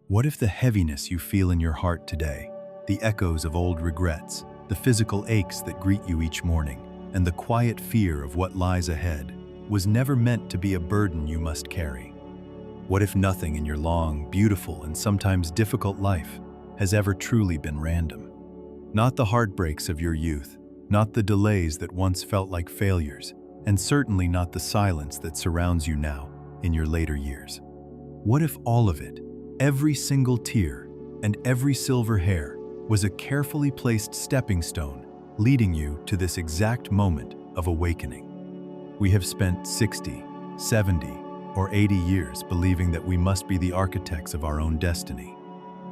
What if the heaviness you feel in your heart today, the echoes of old regrets, the physical aches that greet you each morning, and the quiet fear of what lies ahead, was never meant to be a burden you must carry? What if nothing in your long, beautiful, and sometimes difficult life has ever truly been random? Not the heartbreaks of your youth, not the delays that once felt like failures, and certainly not the silence that surrounds you now in your later years. What if all of it, every single tear and every silver hair, was a carefully placed stepping stone leading you to this exact moment of awakening? We have spent 60, 70, or 80 years believing that we must be the architects of our own destiny,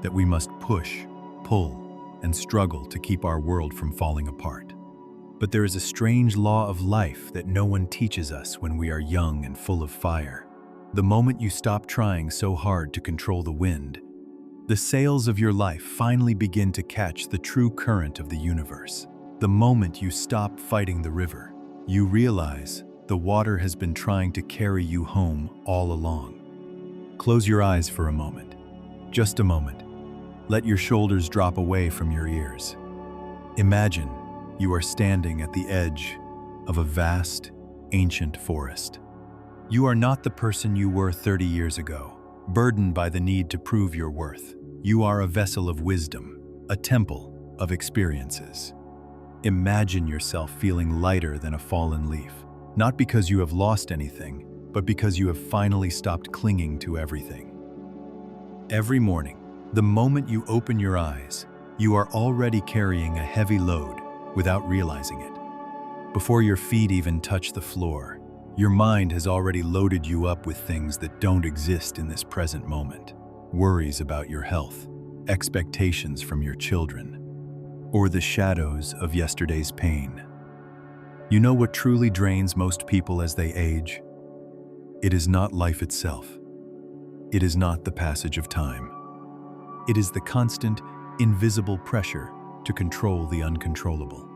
that we must push, pull, and struggle to keep our world from falling apart. But there is a strange law of life that no one teaches us when we are young and full of fire. The moment you stop trying so hard to control the wind, the sails of your life finally begin to catch the true current of the universe. The moment you stop fighting the river, you realize the water has been trying to carry you home all along. Close your eyes for a moment. Just a moment. Let your shoulders drop away from your ears. Imagine you are standing at the edge of a vast, ancient forest. You are not the person you were 30 years ago, burdened by the need to prove your worth. You are a vessel of wisdom, a temple of experiences. Imagine yourself feeling lighter than a fallen leaf, not because you have lost anything, but because you have finally stopped clinging to everything. Every morning, the moment you open your eyes, you are already carrying a heavy load without realizing it. Before your feet even touch the floor, your mind has already loaded you up with things that don't exist in this present moment. Worries about your health, expectations from your children, or the shadows of yesterday's pain. You know what truly drains most people as they age? It is not life itself. It is not the passage of time. It is the constant, invisible pressure to control the uncontrollable.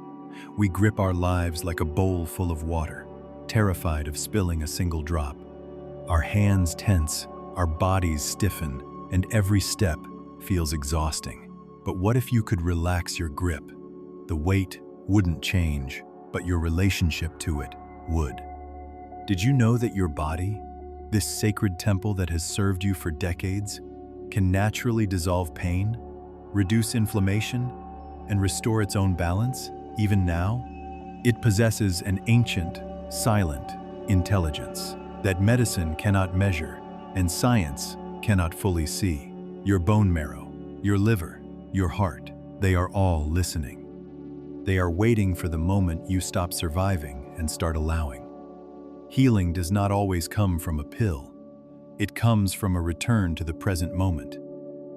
We grip our lives like a bowl full of water, terrified of spilling a single drop. Our hands tense, our bodies stiffen, and every step feels exhausting. But what if you could relax your grip? The weight wouldn't change, but your relationship to it would. Did you know that your body, this sacred temple that has served you for decades, can naturally dissolve pain, reduce inflammation, and restore its own balance, even now? It possesses an ancient, silent intelligence that medicine cannot measure and science cannot fully see. Your bone marrow, your liver, your heart, they are all listening. They are waiting for the moment you stop surviving and start allowing. Healing does not always come from a pill. It comes from a return to the present moment.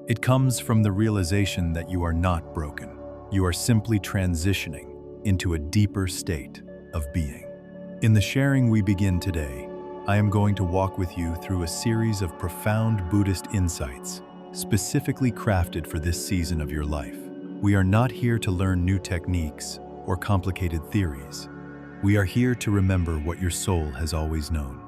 It comes from the realization that you are not broken. You are simply transitioning into a deeper state of being. In the sharing we begin today, I am going to walk with you through a series of profound Buddhist insights, specifically crafted for this season of your life. We are not here to learn new techniques or complicated theories. We are here to remember what your soul has always known.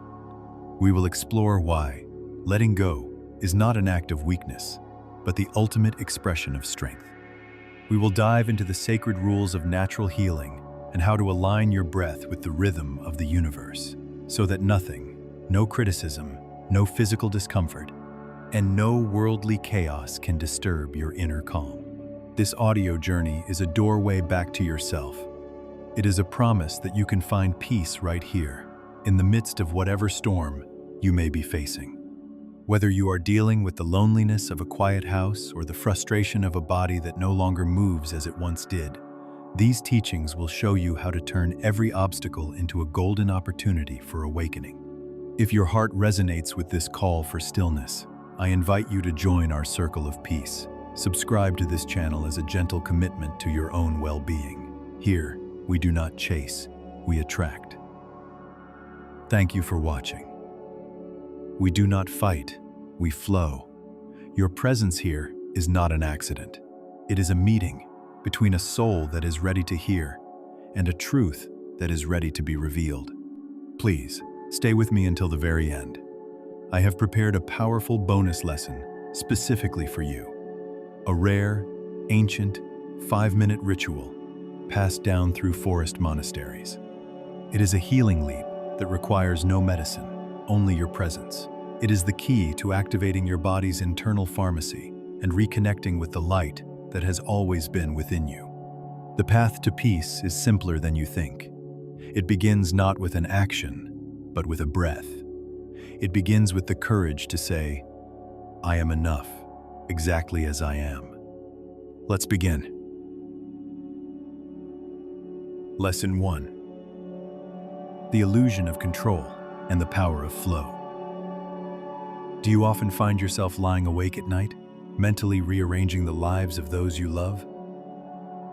We will explore why letting go is not an act of weakness, but the ultimate expression of strength. We will dive into the sacred rules of natural healing and how to align your breath with the rhythm of the universe, so that nothing, no criticism, no physical discomfort, and no worldly chaos can disturb your inner calm. This audio journey is a doorway back to yourself. It is a promise that you can find peace right here, in the midst of whatever storm you may be facing. Whether you are dealing with the loneliness of a quiet house or the frustration of a body that no longer moves as it once did, these teachings will show you how to turn every obstacle into a golden opportunity for awakening. If your heart resonates with this call for stillness, I invite you to join our circle of peace. Subscribe to this channel as a gentle commitment to your own well-being. Here, we do not chase, we attract. Thank you for watching. We do not fight, we flow. Your presence here is not an accident. It is a meeting between a soul that is ready to hear and a truth that is ready to be revealed. Please, stay with me until the very end. I have prepared a powerful bonus lesson specifically for you. A rare, ancient, 5-minute ritual passed down through forest monasteries. It is a healing leap that requires no medicine, only your presence. It is the key to activating your body's internal pharmacy and reconnecting with the light that has always been within you. The path to peace is simpler than you think. It begins not with an action, but with a breath. It begins with the courage to say, I am enough, exactly as I am. Let's begin. Lesson 1. The illusion of control and the power of flow. Do you often find yourself lying awake at night, mentally rearranging the lives of those you love?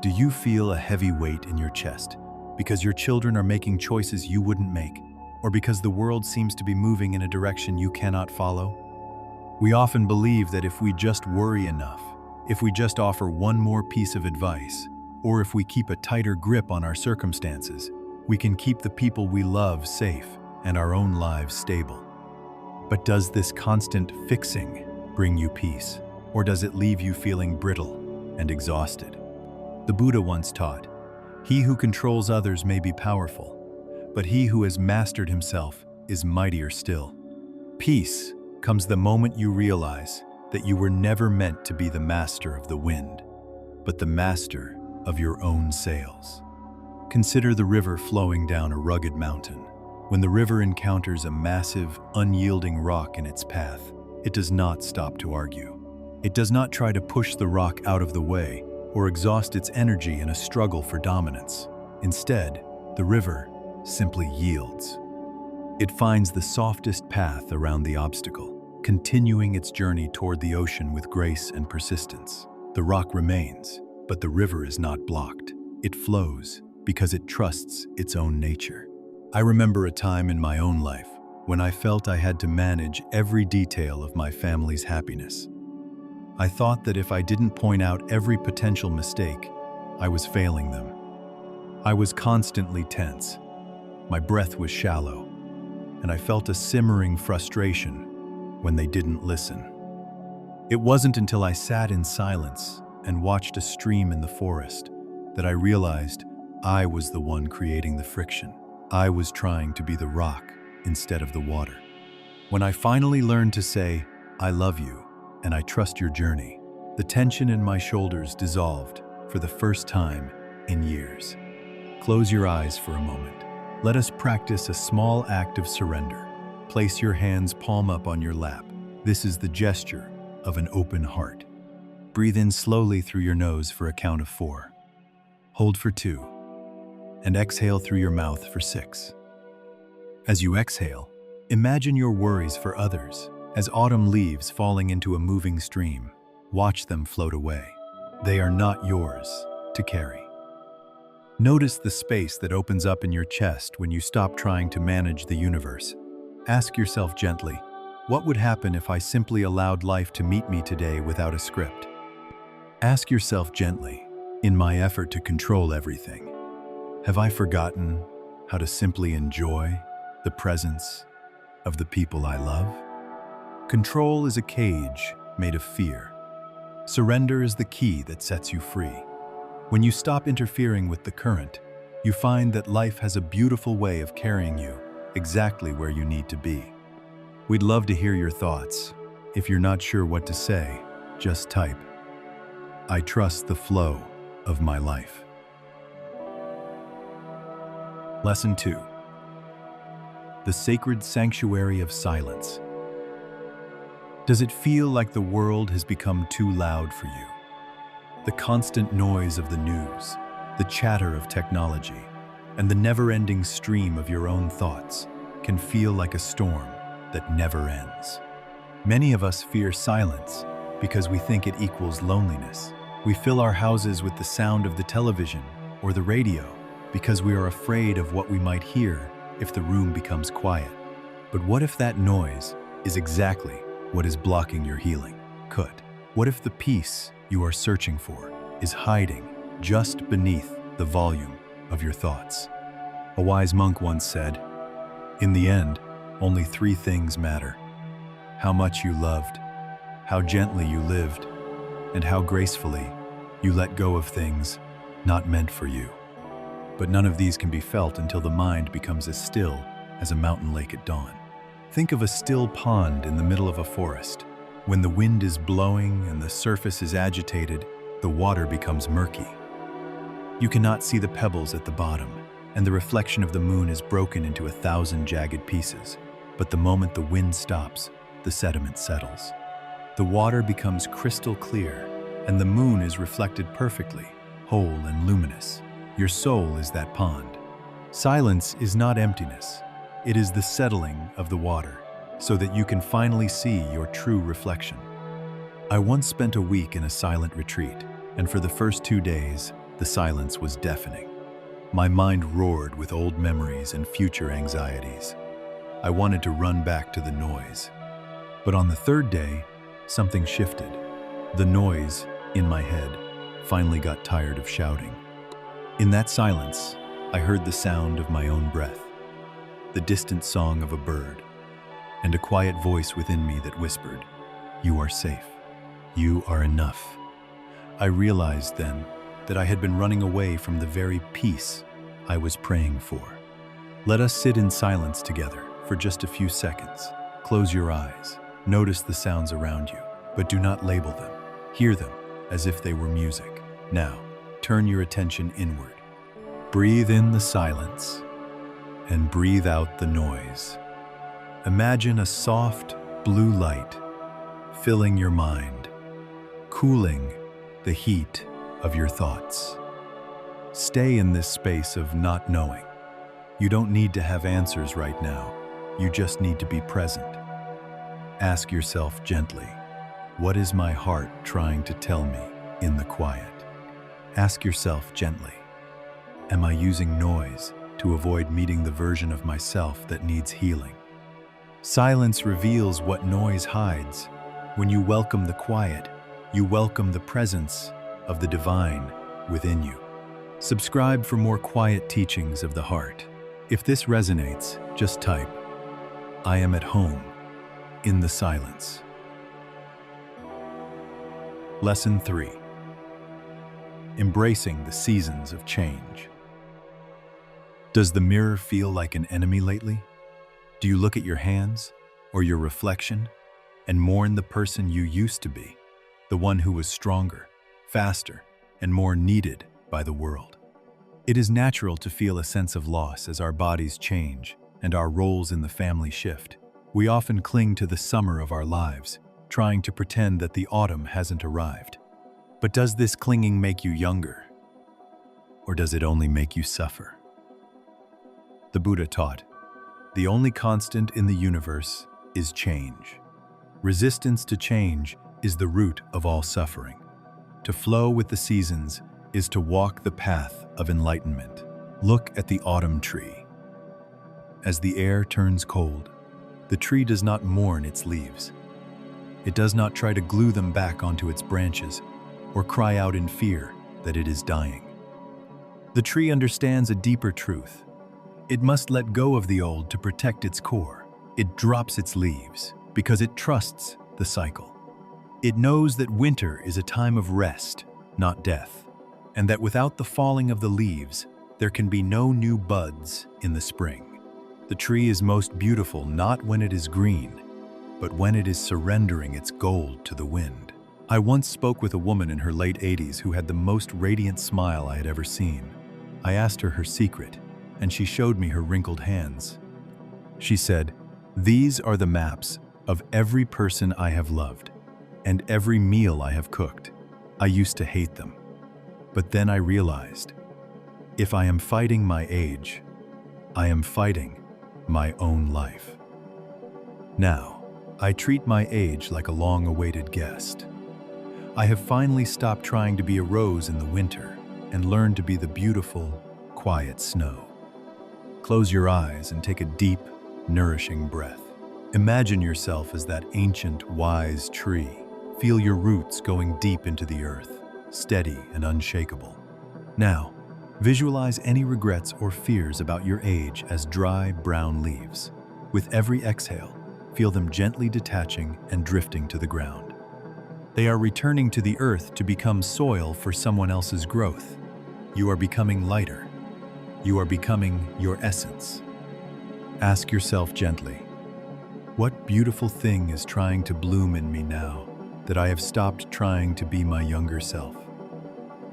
Do you feel a heavy weight in your chest because your children are making choices you wouldn't make, or because the world seems to be moving in a direction you cannot follow? We often believe that if we just worry enough, if we just offer one more piece of advice, or if we keep a tighter grip on our circumstances, we can keep the people we love safe and our own lives stable. But does this constant fixing bring you peace, or does it leave you feeling brittle and exhausted? The Buddha once taught, "He who controls others may be powerful, but he who has mastered himself is mightier still." Peace comes the moment you realize that you were never meant to be the master of the wind, but the master of your own sails. Consider the river flowing down a rugged mountain. When the river encounters a massive, unyielding rock in its path, it does not stop to argue. It does not try to push the rock out of the way or exhaust its energy in a struggle for dominance. Instead, the river simply yields. It finds the softest path around the obstacle, continuing its journey toward the ocean with grace and persistence. The rock remains, but the river is not blocked. It flows because it trusts its own nature. I remember a time in my own life when I felt I had to manage every detail of my family's happiness. I thought that if I didn't point out every potential mistake, I was failing them. I was constantly tense. My breath was shallow, and I felt a simmering frustration when they didn't listen. It wasn't until I sat in silence and watched a stream in the forest that I realized I was the one creating the friction. I was trying to be the rock instead of the water. When I finally learned to say, "I love you, and I trust your journey," the tension in my shoulders dissolved for the first time in years. Close your eyes for a moment. Let us practice a small act of surrender. Place your hands palm up on your lap. This is the gesture of an open heart. Breathe in slowly through your nose for a count of 4. Hold for 2. And exhale through your mouth for 6. As you exhale, imagine your worries for others as autumn leaves falling into a moving stream. Watch them float away. They are not yours to carry. Notice the space that opens up in your chest when you stop trying to manage the universe. Ask yourself gently, what would happen if I simply allowed life to meet me today without a script? Ask yourself gently, in my effort to control everything, have I forgotten how to simply enjoy the presence of the people I love? Control is a cage made of fear. Surrender is the key that sets you free. When you stop interfering with the current, you find that life has a beautiful way of carrying you exactly where you need to be. We'd love to hear your thoughts. If you're not sure what to say, just type, "I trust the flow of my life." Lesson 2. The sacred sanctuary of silence. Does it feel like the world has become too loud for you? The constant noise of the news, the chatter of technology, and the never-ending stream of your own thoughts can feel like a storm that never ends. Many of us fear silence because we think it equals loneliness. We fill our houses with the sound of the television or the radio because we are afraid of what we might hear if the room becomes quiet. But what if that noise is exactly what is blocking your healing? What if the peace you are searching for is hiding just beneath the volume of your thoughts? A wise monk once said, "In the end, only 3 things matter: how much you loved, how gently you lived, and how gracefully you let go of things not meant for you. But none of these can be felt until the mind becomes as still as a mountain lake at dawn. Think of a still pond in the middle of a forest. When the wind is blowing and the surface is agitated, the water becomes murky. You cannot see the pebbles at the bottom, and the reflection of the moon is broken into 1,000 jagged pieces. But the moment the wind stops, the sediment settles. The water becomes crystal clear, and the moon is reflected perfectly, whole and luminous. Your soul is that pond. Silence is not emptiness. It is the settling of the water, so that you can finally see your true reflection. I once spent a week in a silent retreat, and for the first 2 days, the silence was deafening. My mind roared with old memories and future anxieties. I wanted to run back to the noise. But on the 3rd day, something shifted. The noise in my head finally got tired of shouting. In that silence, I heard the sound of my own breath, the distant song of a bird, and a quiet voice within me that whispered, "You are safe. You are enough." I realized then that I had been running away from the very peace I was praying for. Let us sit in silence together for just a few seconds. Close your eyes. Notice the sounds around you, but do not label them. Hear them as if they were music. Now, turn your attention inward. Breathe in the silence and breathe out the noise. Imagine a soft blue light filling your mind, cooling the heat of your thoughts. Stay in this space of not knowing. You don't need to have answers right now. You just need to be present. Ask yourself gently, what is my heart trying to tell me in the quiet? Ask yourself gently, am I using noise to avoid meeting the version of myself that needs healing? Silence reveals what noise hides. When you welcome the quiet, you welcome the presence of the divine within you. Subscribe for more quiet teachings of the heart. If this resonates, just type, "I am at home in the silence." Lesson 3. Embracing the seasons of change. Does the mirror feel like an enemy lately? Do you look at your hands or your reflection and mourn the person you used to be, the one who was stronger, faster, and more needed by the world? It is natural to feel a sense of loss as our bodies change and our roles in the family shift. We often cling to the summer of our lives, trying to pretend that the autumn hasn't arrived. But does this clinging make you younger? Or does it only make you suffer? The Buddha taught, the only constant in the universe is change. Resistance to change is the root of all suffering. To flow with the seasons is to walk the path of enlightenment. Look at the autumn tree. As the air turns cold, the tree does not mourn its leaves. It does not try to glue them back onto its branches or cry out in fear that it is dying. The tree understands a deeper truth. It must let go of the old to protect its core. It drops its leaves because it trusts the cycle. It knows that winter is a time of rest, not death, and that without the falling of the leaves, there can be no new buds in the spring. The tree is most beautiful not when it is green, but when it is surrendering its gold to the wind. I once spoke with a woman in her late 80s who had the most radiant smile I had ever seen. I asked her secret, and she showed me her wrinkled hands. She said, "These are the maps of every person I have loved, and every meal I have cooked. I used to hate them. But then I realized, if I am fighting my age, I am fighting my own life. Now, I treat my age like a long-awaited guest. I have finally stopped trying to be a rose in the winter and learned to be the beautiful, quiet snow." Close your eyes and take a deep, nourishing breath. Imagine yourself as that ancient, wise tree. Feel your roots going deep into the earth, steady and unshakable. Now, visualize any regrets or fears about your age as dry, brown leaves. With every exhale, feel them gently detaching and drifting to the ground. They are returning to the earth to become soil for someone else's growth. You are becoming lighter. You are becoming your essence. Ask yourself gently, what beautiful thing is trying to bloom in me now that I have stopped trying to be my younger self?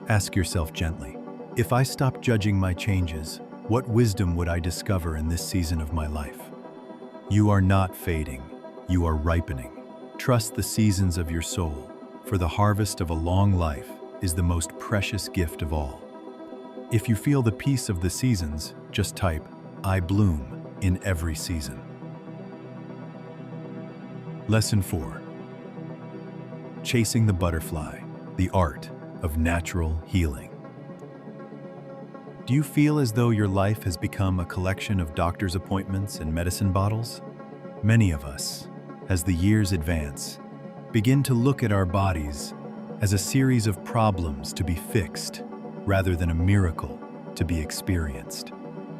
Ask yourself gently, if I stopped judging my changes, what wisdom would I discover in this season of my life? You are not fading, you are ripening. Trust the seasons of your soul, for the harvest of a long life is the most precious gift of all. If you feel the peace of the seasons, just type, I bloom in every season. Lesson 4. Chasing the butterfly, the art of natural healing. Do you feel as though your life has become a collection of doctor's appointments and medicine bottles? Many of us, as the years advance, begin to look at our bodies as a series of problems to be fixed rather than a miracle to be experienced.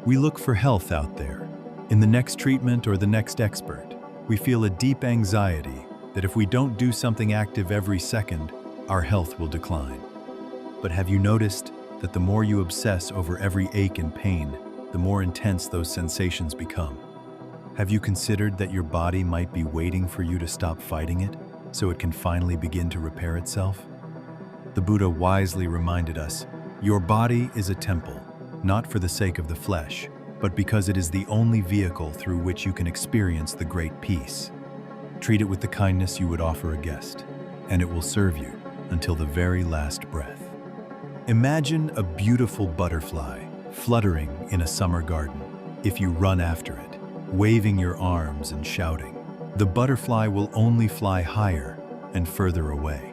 We look for health out there. In the next treatment or the next expert, we feel a deep anxiety that if we don't do something active every second, our health will decline. But have you noticed that the more you obsess over every ache and pain, the more intense those sensations become? Have you considered that your body might be waiting for you to stop fighting it so it can finally begin to repair itself? The Buddha wisely reminded us, your body is a temple, not for the sake of the flesh, but because it is the only vehicle through which you can experience the great peace. Treat it with the kindness you would offer a guest, and it will serve you until the very last breath. Imagine a beautiful butterfly fluttering in a summer garden. If you run after it, waving your arms and shouting, the butterfly will only fly higher and further away.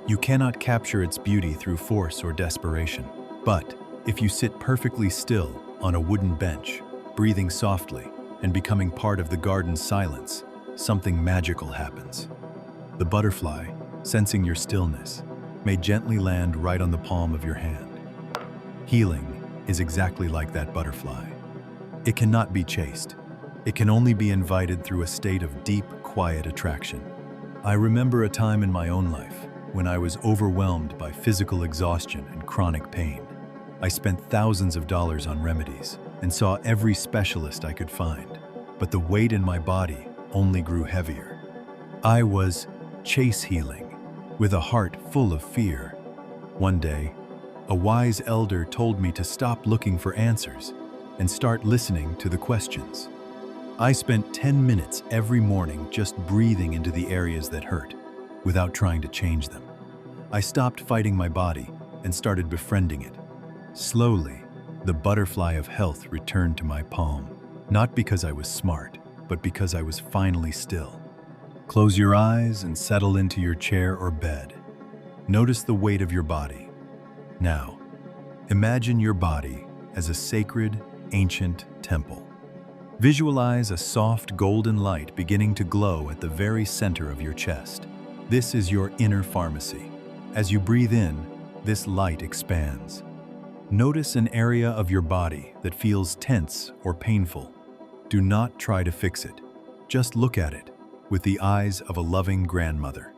You cannot capture its beauty through force or desperation. But if you sit perfectly still on a wooden bench, breathing softly and becoming part of the garden's silence, something magical happens. The butterfly, sensing your stillness, may gently land right on the palm of your hand. Healing is exactly like that butterfly. It cannot be chased. It can only be invited through a state of deep, quiet attraction. I remember a time in my own life when I was overwhelmed by physical exhaustion and chronic pain. I spent thousands of dollars on remedies and saw every specialist I could find, but the weight in my body only grew heavier. I was chase healing with a heart full of fear. One day, a wise elder told me to stop looking for answers and start listening to the questions. I spent 10 minutes every morning just breathing into the areas that hurt, without trying to change them. I stopped fighting my body and started befriending it. Slowly, the butterfly of health returned to my palm, not because I was smart, but because I was finally still. Close your eyes and settle into your chair or bed. Notice the weight of your body. Now, imagine your body as a sacred, ancient temple. Visualize a soft golden light beginning to glow at the very center of your chest. This is your inner pharmacy. As you breathe in, this light expands. Notice an area of your body that feels tense or painful. Do not try to fix it. Just look at it with the eyes of a loving grandmother.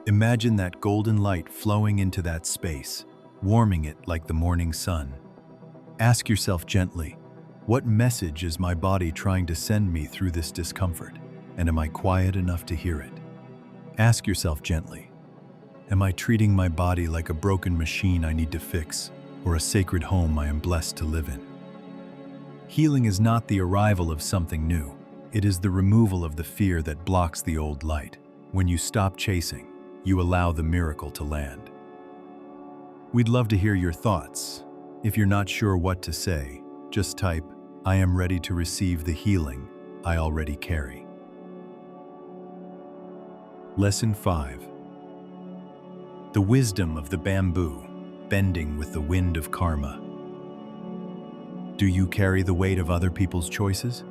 Imagine that golden light flowing into that space, warming it like the morning sun. Ask yourself gently, what message is my body trying to send me through this discomfort, and am I quiet enough to hear it? Ask yourself gently, am I treating my body like a broken machine I need to fix, or a sacred home I am blessed to live in? Healing is not the arrival of something new. It is the removal of the fear that blocks the old light. When you stop chasing, you allow the miracle to land. We'd love to hear your thoughts. If you're not sure what to say, just type, I am ready to receive the healing I already carry. Lesson 5. The wisdom of the bamboo, bending with the wind of karma. Do you carry the weight of other people's choices?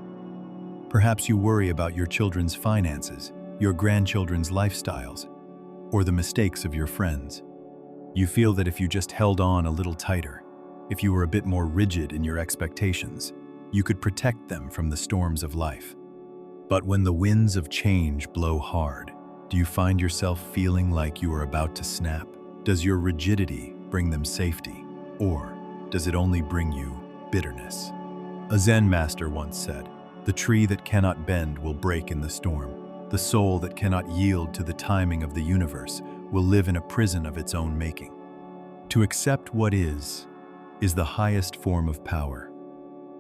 Perhaps you worry about your children's finances, your grandchildren's lifestyles, or the mistakes of your friends. You feel that if you just held on a little tighter, if you were a bit more rigid in your expectations, you could protect them from the storms of life. But when the winds of change blow hard, Do you find yourself feeling like you are about to snap? Does your rigidity bring them safety, or does it only bring you bitterness? A Zen master once said, "The tree that cannot bend will break in the storm. The soul that cannot yield to the timing of the universe will live in a prison of its own making." To accept what is the highest form of power.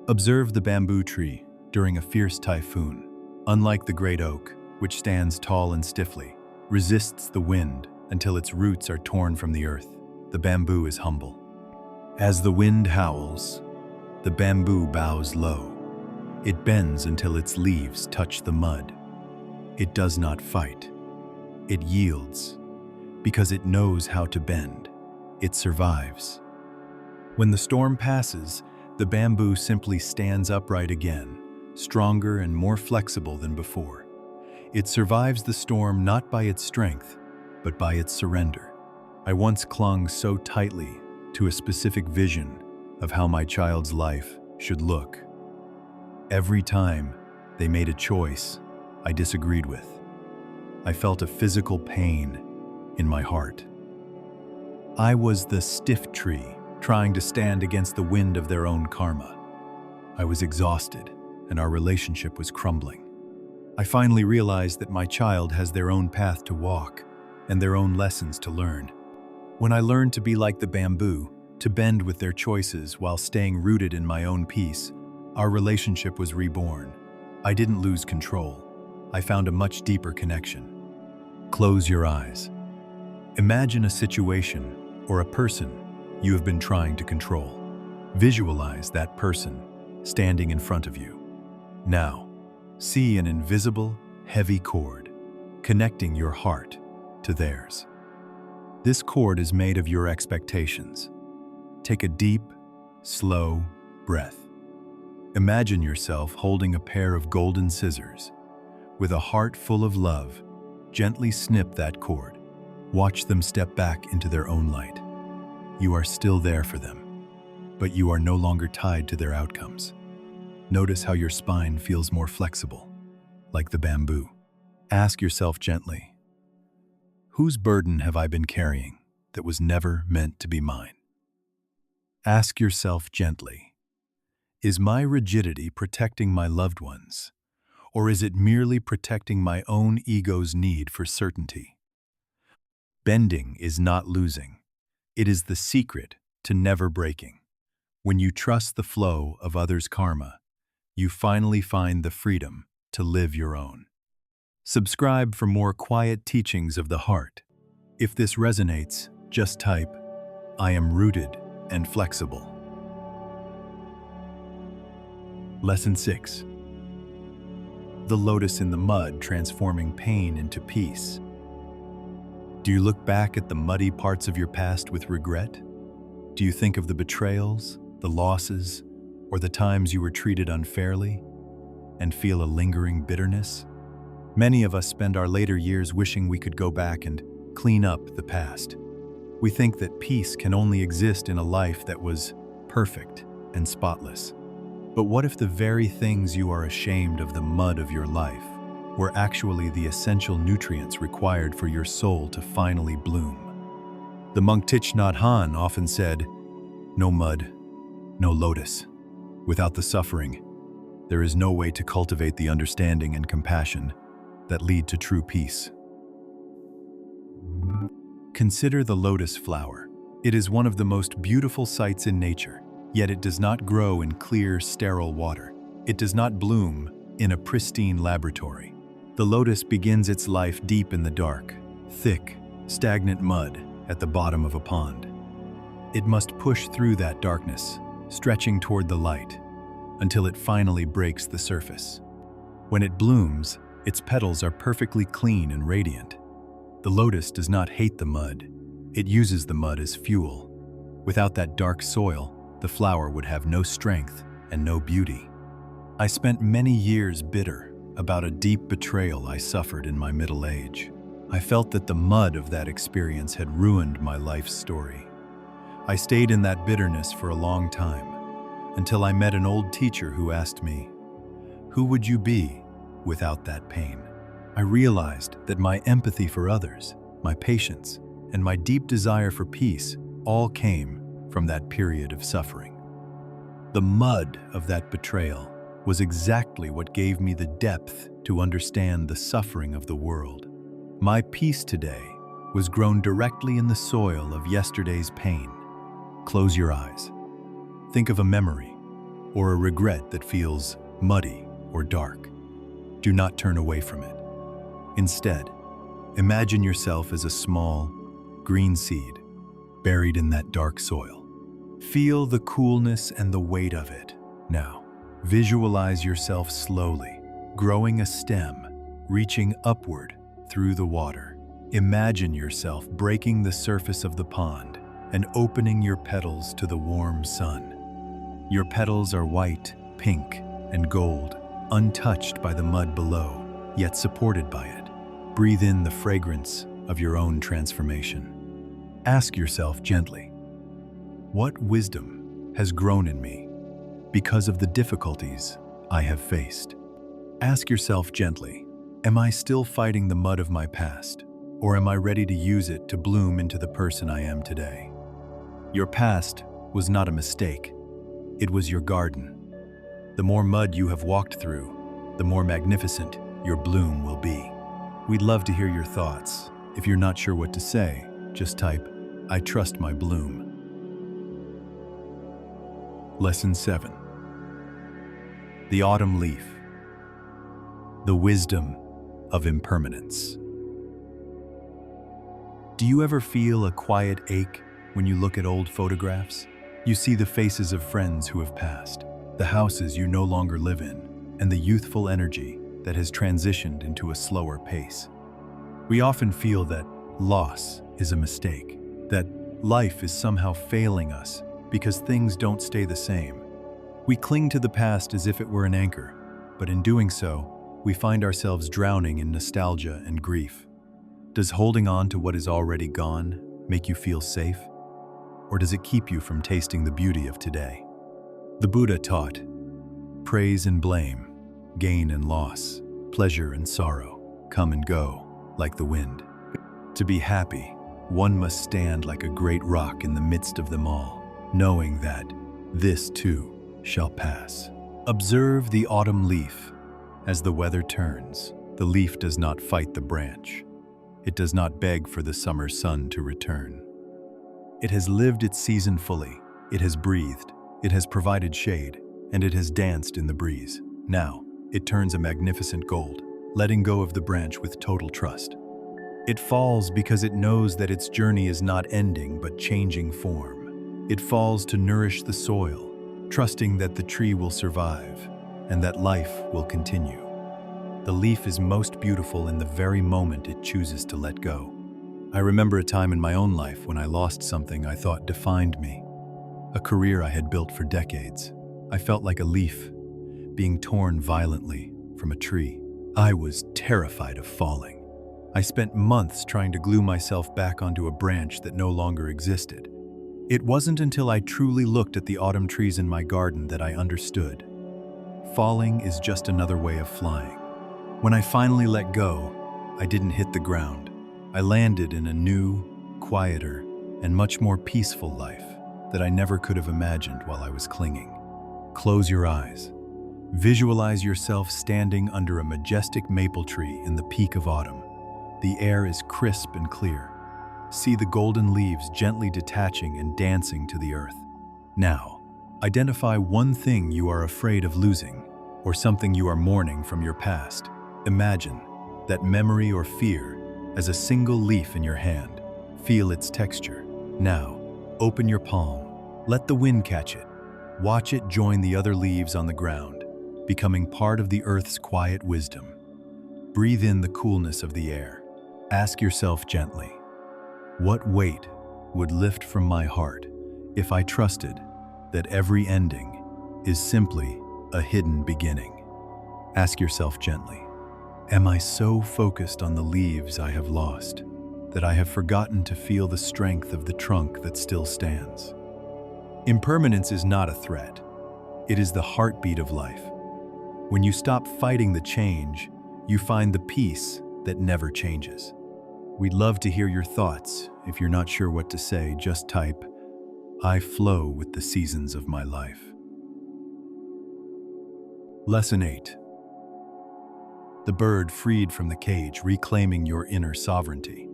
Observe the bamboo tree during a fierce typhoon. Unlike the great oak, which stands tall and stiffly, resists the wind until its roots are torn from the earth, the bamboo is humble. As the wind howls, the bamboo bows low. It bends until its leaves touch the mud. It does not fight. It yields. Because it knows how to bend, it survives. When the storm passes, the bamboo simply stands upright again, stronger and more flexible than before. It survives the storm not by its strength, but by its surrender. I once clung so tightly to a specific vision of how my child's life should look. Every time they made a choice I disagreed with, I felt a physical pain in my heart. I was the stiff tree trying to stand against the wind of their own karma. I was exhausted, and our relationship was crumbling. I finally realized that my child has their own path to walk and their own lessons to learn. When I learned to be like the bamboo, to bend with their choices while staying rooted in my own peace, our relationship was reborn. I didn't lose control. I found a much deeper connection. Close your eyes. Imagine a situation or a person you have been trying to control. Visualize that person standing in front of you. Now, see an invisible, heavy cord connecting your heart to theirs. This cord is made of your expectations. Take a deep, slow breath. Imagine yourself holding a pair of golden scissors. With a heart full of love, gently snip that cord. Watch them step back into their own light. You are still there for them, but you are no longer tied to their outcomes. Notice how your spine feels more flexible, like the bamboo. Ask yourself gently, whose burden have I been carrying that was never meant to be mine? Ask yourself gently, is my rigidity protecting my loved ones, or is it merely protecting my own ego's need for certainty? Bending is not losing. It is the secret to never breaking. When you trust the flow of others' karma, you finally find the freedom to live your own. Subscribe for more quiet teachings of the heart. If this resonates, just type, "I am rooted and flexible." Lesson 6. The lotus in the mud transforming pain into peace. Do you look back at the muddy parts of your past with regret? Do you think of the betrayals, the losses, or the times you were treated unfairly, and feel a lingering bitterness? Many of us spend our later years wishing we could go back and clean up the past. We think that peace can only exist in a life that was perfect and spotless. But what if the very things you are ashamed of the mud of your life were actually the essential nutrients required for your soul to finally bloom? The monk Thich Nhat Hanh often said, "No mud, no lotus. Without the suffering, there is no way to cultivate the understanding and compassion that lead to true peace." Consider the lotus flower. It is one of the most beautiful sights in nature, yet it does not grow in clear, sterile water. It does not bloom in a pristine laboratory. The lotus begins its life deep in the dark, thick, stagnant mud at the bottom of a pond. It must push through that darkness, stretching toward the light, until it finally breaks the surface. When it blooms, its petals are perfectly clean and radiant. The lotus does not hate the mud. It uses the mud as fuel. Without that dark soil, the flower would have no strength and no beauty. I spent many years bitter about a deep betrayal I suffered in my middle age. I felt that the mud of that experience had ruined my life's story. I stayed in that bitterness for a long time, until I met an old teacher who asked me, "Who would you be without that pain?" I realized that my empathy for others, my patience, and my deep desire for peace all came from that period of suffering. The mud of that betrayal was exactly what gave me the depth to understand the suffering of the world. My peace today was grown directly in the soil of yesterday's pain. Close your eyes. Think of a memory or a regret that feels muddy or dark. Do not turn away from it. Instead, imagine yourself as a small, green seed buried in that dark soil. Feel the coolness and the weight of it. Now, visualize yourself slowly, growing a stem, reaching upward through the water. Imagine yourself breaking the surface of the pond and opening your petals to the warm sun. Your petals are white, pink, and gold, untouched by the mud below, yet supported by it. Breathe in the fragrance of your own transformation. Ask yourself gently, what wisdom has grown in me because of the difficulties I have faced? Ask yourself gently, am I still fighting the mud of my past, or am I ready to use it to bloom into the person I am today? Your past was not a mistake. It was your garden. The more mud you have walked through, the more magnificent your bloom will be. We'd love to hear your thoughts. If you're not sure what to say, just type, I trust my bloom. Lesson 7. The autumn leaf. The wisdom of impermanence. Do you ever feel a quiet ache when you look at old photographs? You see the faces of friends who have passed, the houses you no longer live in, and the youthful energy that has transitioned into a slower pace. We often feel that loss is a mistake, that life is somehow failing us because things don't stay the same. We cling to the past as if it were an anchor, but in doing so, we find ourselves drowning in nostalgia and grief. Does holding on to what is already gone make you feel safe? Or does it keep you from tasting the beauty of today? The Buddha taught, praise and blame, gain and loss, pleasure and sorrow, come and go like the wind. To be happy, one must stand like a great rock in the midst of them all, knowing that this too shall pass. Observe the autumn leaf. As the weather turns, the leaf does not fight the branch. It does not beg for the summer sun to return. It has lived its season fully. It has breathed. It has provided shade, and it has danced in the breeze. Now, it turns a magnificent gold, letting go of the branch with total trust. It falls because it knows that its journey is not ending but changing form. It falls to nourish the soil, trusting that the tree will survive and that life will continue. The leaf is most beautiful in the very moment it chooses to let go. I remember a time in my own life when I lost something I thought defined me, a career I had built for decades. I felt like a leaf being torn violently from a tree. I was terrified of falling. I spent months trying to glue myself back onto a branch that no longer existed. It wasn't until I truly looked at the autumn trees in my garden that I understood. Falling is just another way of flying. When I finally let go, I didn't hit the ground. I landed in a new, quieter, and much more peaceful life that I never could have imagined while I was clinging. Close your eyes. Visualize yourself standing under a majestic maple tree in the peak of autumn. The air is crisp and clear. See the golden leaves gently detaching and dancing to the earth. Now, identify one thing you are afraid of losing, or something you are mourning from your past. Imagine that memory or fear as a single leaf in your hand. Feel its texture. Now, open your palm. Let the wind catch it. Watch it join the other leaves on the ground, becoming part of the earth's quiet wisdom. Breathe in the coolness of the air. Ask yourself gently, what weight would lift from my heart if I trusted that every ending is simply a hidden beginning? Ask yourself gently, am I so focused on the leaves I have lost that I have forgotten to feel the strength of the trunk that still stands? Impermanence is not a threat. It is the heartbeat of life. When you stop fighting the change, you find the peace that never changes. We'd love to hear your thoughts. If you're not sure what to say, just type, "I flow with the seasons of my life." Lesson 8. The bird freed from the cage, reclaiming your inner sovereignty.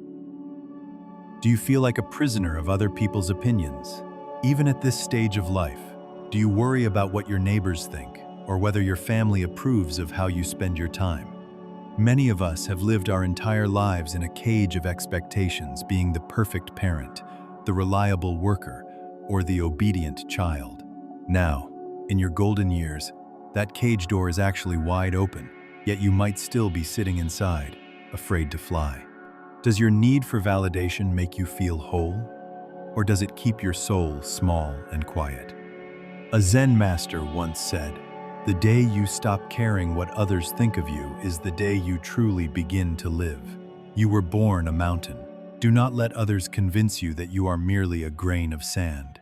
Do you feel like a prisoner of other people's opinions? Even at this stage of life, do you worry about what your neighbors think, or whether your family approves of how you spend your time? Many of us have lived our entire lives in a cage of expectations, being the perfect parent, the reliable worker, or the obedient child. Now, in your golden years, that cage door is actually wide open, yet you might still be sitting inside, afraid to fly. Does your need for validation make you feel whole? Or does it keep your soul small and quiet? A Zen master once said, "The day you stop caring what others think of you is the day you truly begin to live." You were born a mountain. Do not let others convince you that you are merely a grain of sand.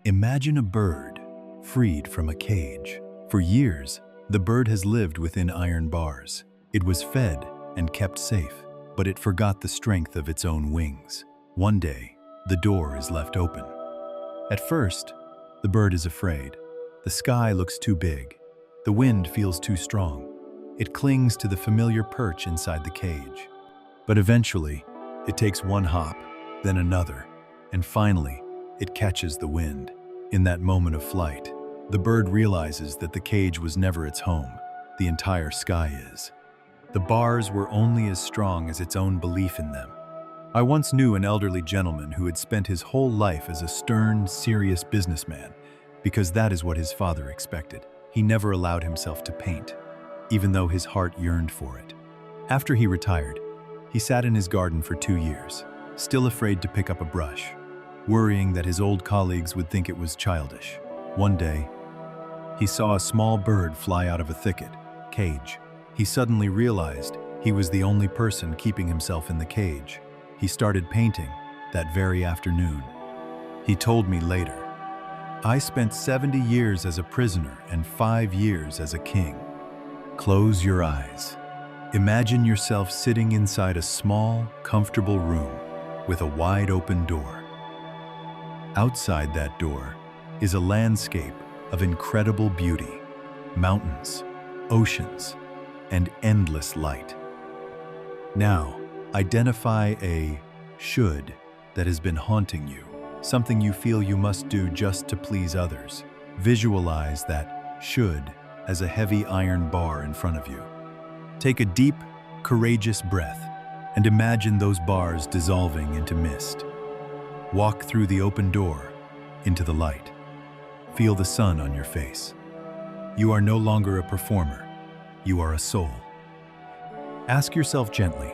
Imagine a bird freed from a cage. For years, the bird has lived within iron bars. It was fed and kept safe, but it forgot the strength of its own wings. One day, the door is left open. At first, the bird is afraid. The sky looks too big. The wind feels too strong. It clings to the familiar perch inside the cage. But eventually, it takes one hop, then another, and finally, it catches the wind. In that moment of flight, the bird realizes that the cage was never its home. The entire sky is. The bars were only as strong as its own belief in them. I once knew an elderly gentleman who had spent his whole life as a stern, serious businessman, because that is what his father expected. He never allowed himself to paint, even though his heart yearned for it. After he retired, he sat in his garden for 2 years, still afraid to pick up a brush, worrying that his old colleagues would think it was childish. One day, he saw a small bird fly out of a cage. He suddenly realized he was the only person keeping himself in the cage. He started painting that very afternoon. He told me later, "I spent 70 years as a prisoner and 5 years as a king." Close your eyes. Imagine yourself sitting inside a small, comfortable room with a wide open door. Outside that door is a landscape of incredible beauty, mountains, oceans, and endless light. Now, identify a should that has been haunting you, something you feel you must do just to please others. Visualize that should as a heavy iron bar in front of you. Take a deep, courageous breath and imagine those bars dissolving into mist. Walk through the open door into the light. Feel the sun on your face. You are no longer a performer. You are a soul. Ask yourself gently,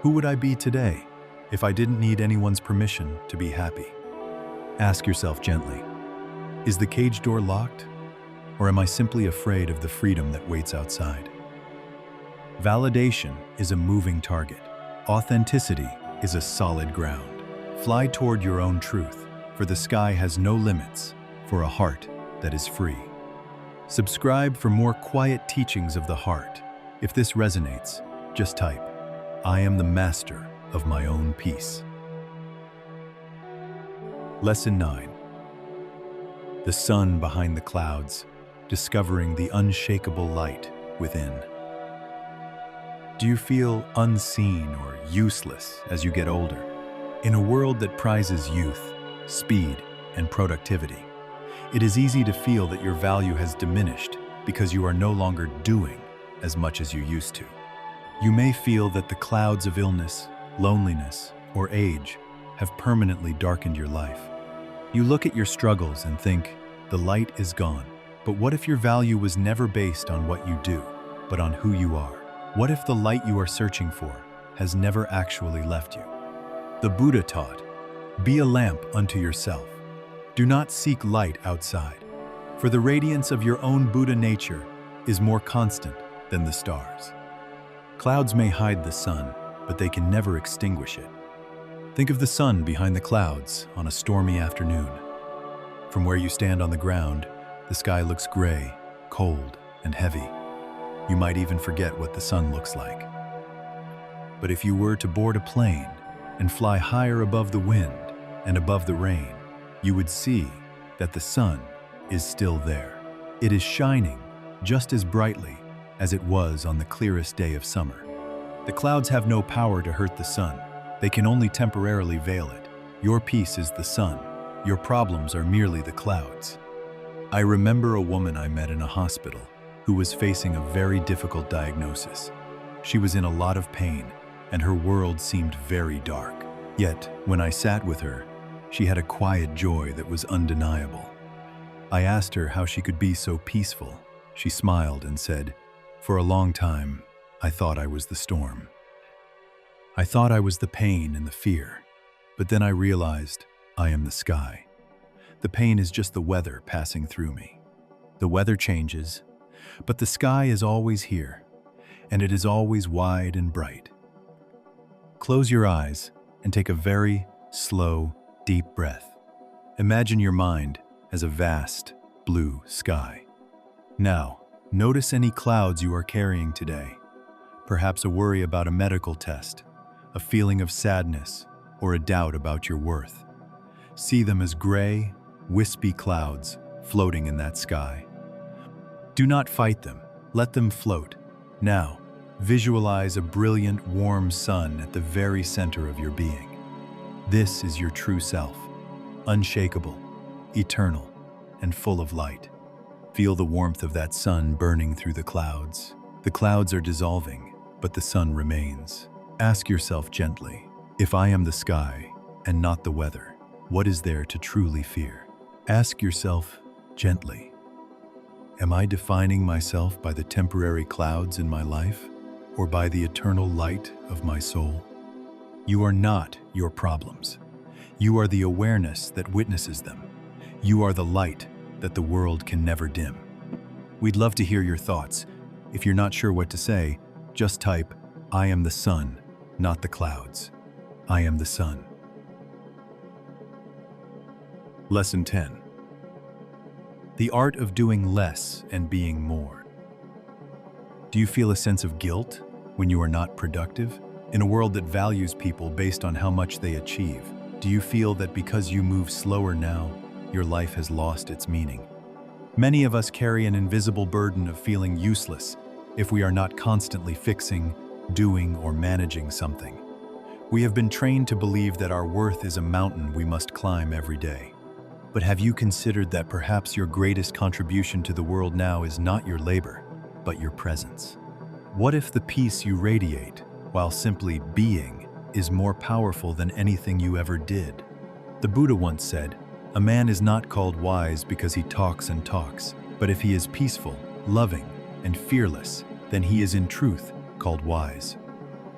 who would I be today if I didn't need anyone's permission to be happy? Ask yourself gently, is the cage door locked? Or am I simply afraid of the freedom that waits outside? Validation is a moving target. Authenticity is a solid ground. Fly toward your own truth, for the sky has no limits for a heart that is free. Subscribe for more quiet teachings of the heart. If this resonates, just type, "I am the master of my own peace." Lesson 9. The sun behind the clouds, discovering the unshakable light within. Do you feel unseen or useless as you get older? In a world that prizes youth, speed, and productivity, it is easy to feel that your value has diminished because you are no longer doing as much as you used to. You may feel that the clouds of illness, loneliness, or age have permanently darkened your life. You look at your struggles and think, the light is gone. But what if your value was never based on what you do, but on who you are? What if the light you are searching for has never actually left you? The Buddha taught, "Be a lamp unto yourself. Do not seek light outside, for the radiance of your own Buddha nature is more constant than the stars." Clouds may hide the sun, but they can never extinguish it. Think of the sun behind the clouds on a stormy afternoon. From where you stand on the ground, the sky looks gray, cold, and heavy. You might even forget what the sun looks like. But if you were to board a plane and fly higher above the wind and above the rain, you would see that the sun is still there. It is shining just as brightly as it was on the clearest day of summer. The clouds have no power to hurt the sun. They can only temporarily veil it. Your peace is the sun. Your problems are merely the clouds. I remember a woman I met in a hospital who was facing a very difficult diagnosis. She was in a lot of pain, and her world seemed very dark. Yet, when I sat with her, she had a quiet joy that was undeniable. I asked her how she could be so peaceful. She smiled and said, "For a long time, I thought I was the storm. I thought I was the pain and the fear, but then I realized I am the sky. The pain is just the weather passing through me. The weather changes, but the sky is always here, and it is always wide and bright." Close your eyes and take a very slow, deep breath. Imagine your mind as a vast, blue sky. Now, notice any clouds you are carrying today. Perhaps a worry about a medical test, a feeling of sadness, or a doubt about your worth. See them as gray, wispy clouds floating in that sky. Do not fight them. Let them float. Now, visualize a brilliant, warm sun at the very center of your being. This is your true self, unshakable, eternal, and full of light. Feel the warmth of that sun burning through the clouds. The clouds are dissolving, but the sun remains. Ask yourself gently, if I am the sky and not the weather, what is there to truly fear? Ask yourself gently, am I defining myself by the temporary clouds in my life or by the eternal light of my soul? You are not your problems. You are the awareness that witnesses them. You are the light that the world can never dim. We'd love to hear your thoughts. If you're not sure what to say, just type, "I am the sun, not the clouds. I am the sun." Lesson 10. The art of doing less and being more. Do you feel a sense of guilt when you are not productive? In a world that values people based on how much they achieve, do you feel that because you move slower now, your life has lost its meaning? Many of us carry an invisible burden of feeling useless if we are not constantly fixing, doing, or managing something. We have been trained to believe that our worth is a mountain we must climb every day. But have you considered that perhaps your greatest contribution to the world now is not your labor, but your presence? What if the peace you radiate, while simply being, is more powerful than anything you ever did? The Buddha once said, "A man is not called wise because he talks and talks, but if he is peaceful, loving, and fearless, then he is in truth called wise."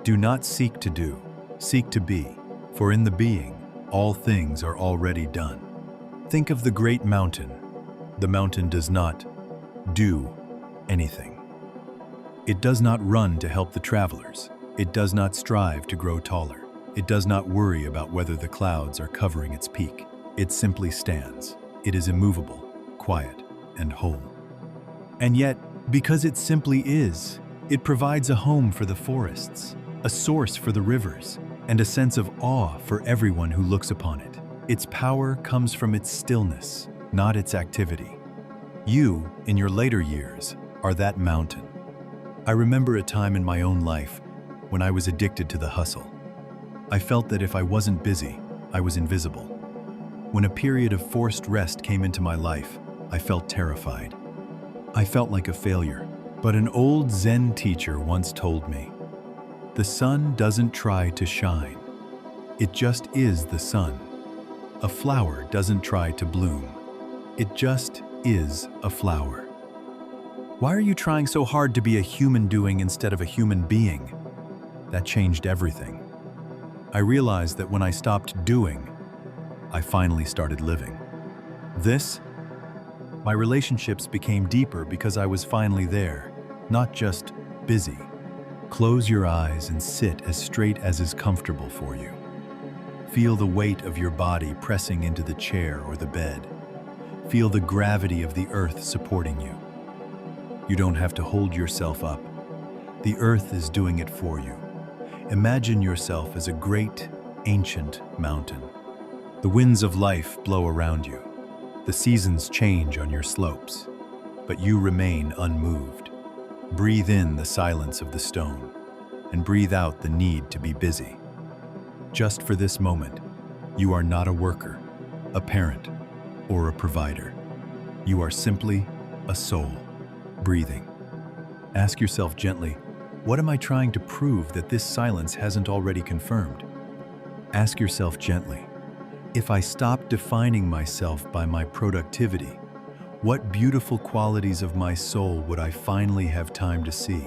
Do not seek to do, seek to be, for in the being, all things are already done. Think of the great mountain. The mountain does not do anything. It does not run to help the travelers. It does not strive to grow taller. It does not worry about whether the clouds are covering its peak. It simply stands. It is immovable, quiet, and whole. And yet, because it simply is, it provides a home for the forests, a source for the rivers, and a sense of awe for everyone who looks upon it. Its power comes from its stillness, not its activity. You, in your later years, are that mountain. I remember a time in my own life when I was addicted to the hustle. I felt that if I wasn't busy, I was invisible. When a period of forced rest came into my life, I felt terrified. I felt like a failure. But an old Zen teacher once told me, "The sun doesn't try to shine. It just is the sun. A flower doesn't try to bloom. It just is a flower." Why are you trying so hard to be a human doing instead of a human being? That changed everything. I realized that when I stopped doing, I finally started living. My relationships became deeper because I was finally there, not just busy. Close your eyes and sit as straight as is comfortable for you. Feel the weight of your body pressing into the chair or the bed. Feel the gravity of the earth supporting you. You don't have to hold yourself up. The earth is doing it for you. Imagine yourself as a great, ancient mountain. The winds of life blow around you. The seasons change on your slopes, but you remain unmoved. Breathe in the silence of the stone, and breathe out the need to be busy. Just for this moment, you are not a worker, a parent, or a provider. You are simply a soul, breathing. Ask yourself gently, what am I trying to prove that this silence hasn't already confirmed? Ask yourself gently, if I stop defining myself by my productivity, what beautiful qualities of my soul would I finally have time to see?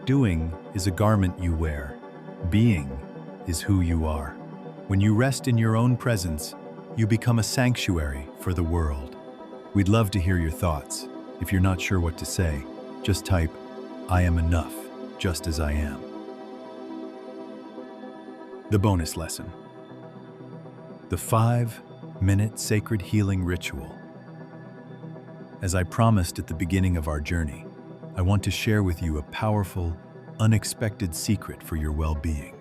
Doing is a garment you wear. Being is who you are. When you rest in your own presence, you become a sanctuary for the world. We'd love to hear your thoughts. If you're not sure what to say, just type, I am enough, just as I am. The bonus lesson. The 5-minute sacred healing ritual. As I promised at the beginning of our journey, I want to share with you a powerful, unexpected secret for your well-being.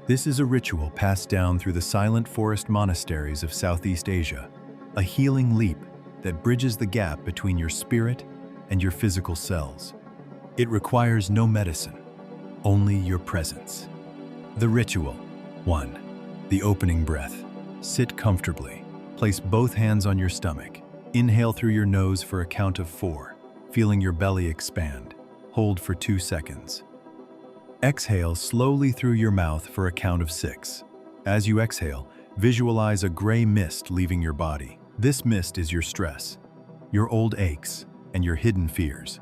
This is a ritual passed down through the silent forest monasteries of Southeast Asia, a healing leap that bridges the gap between your spirit and your physical cells. It requires no medicine, only your presence. The ritual. 1. The opening breath. Sit comfortably. Place both hands on your stomach. Inhale through your nose for a count of 4, feeling your belly expand. Hold for 2 seconds. Exhale slowly through your mouth for a count of 6. As you exhale, visualize a gray mist leaving your body. This mist is your stress, your old aches, and your hidden fears.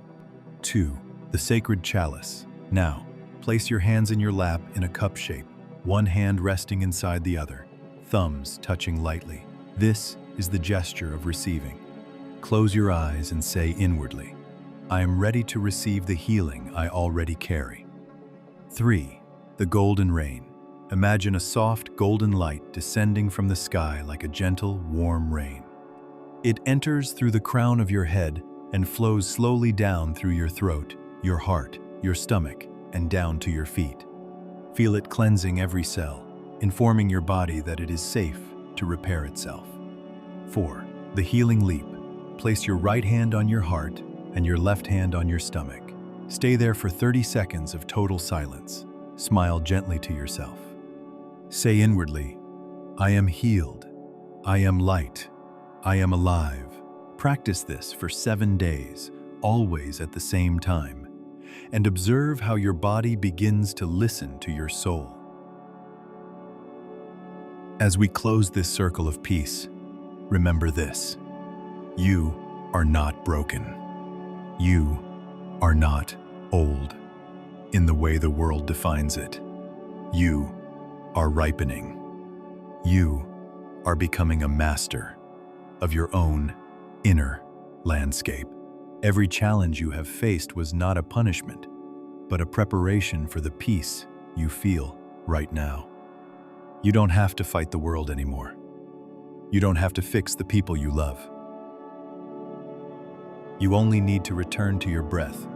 2. The sacred chalice. Now, place your hands in your lap in a cup shape, one hand resting inside the other, thumbs touching lightly. This is the gesture of receiving. Close your eyes and say inwardly, I am ready to receive the healing I already carry. 3. The golden rain. Imagine a soft golden light descending from the sky like a gentle, warm rain. It enters through the crown of your head and flows slowly down through your throat, your heart, your stomach, and down to your feet. Feel it cleansing every cell, informing your body that it is safe to repair itself. 4. The healing leap. Place your right hand on your heart and your left hand on your stomach. Stay there for 30 seconds of total silence. Smile gently to yourself. Say inwardly, I am healed. I am light. I am alive. Practice this for 7 days, always at the same time, and observe how your body begins to listen to your soul. As we close this circle of peace, remember this. You are not broken. You are not old in the way the world defines it. You are ripening. You are becoming a master of your own inner landscape. Every challenge you have faced was not a punishment, but a preparation for the peace you feel right now. You don't have to fight the world anymore. You don't have to fix the people you love. You only need to return to your breath,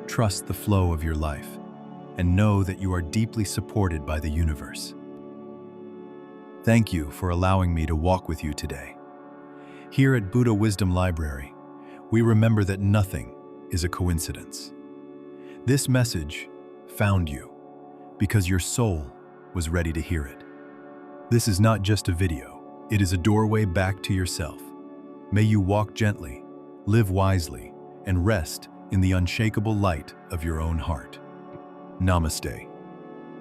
trust the flow of your life, and know that you are deeply supported by the universe. Thank you for allowing me to walk with you today. Here at Buddha Wisdom Library, we remember that nothing is a coincidence. This message found you because your soul was ready to hear it. This is not just a video, it is a doorway back to yourself. May you walk gently, live wisely, and rest in the unshakable light of your own heart. Namaste.